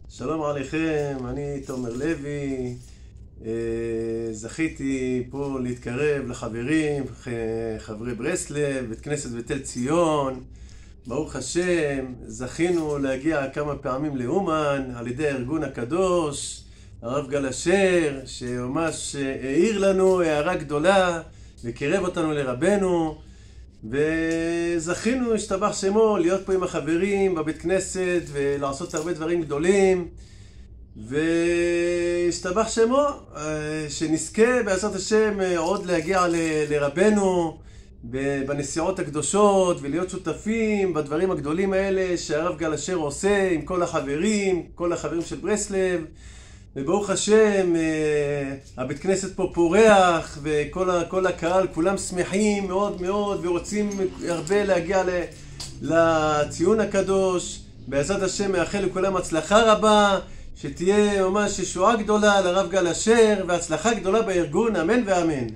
שלום עליכם, אני תומר לוי. זכיתי פה להתקרב לחברים, חברי ברסלב, בית כנסת בתל ציון. ברוך השם, זכינו להגיע כמה פעמים לאומן על ידי הארגון הקדוש, הרב גל אשר, שממש העיר לנו הערה גדולה וקרב אותנו לרבנו. וזכינו, השתבח שמו, להיות פה עם החברים בבית כנסת ולעשות הרבה דברים גדולים. והשתבח שמו, שנזכה בעזרת השם עוד להגיע לרבנו בנסיעות הקדושות ולהיות שותפים בדברים הגדולים האלה שהרב גל אשר עושה עם כל החברים, כל החברים של ברסלב. וברוך השם, הבית כנסת פה פורח, וכל הקהל, כולם שמחים מאוד מאוד, ורוצים הרבה להגיע לציון הקדוש. בעזרת השם, מאחל לכולם הצלחה רבה, שתהיה ממש ישועה גדולה לרב גל אשר, והצלחה גדולה בארגון, אמן ואמן.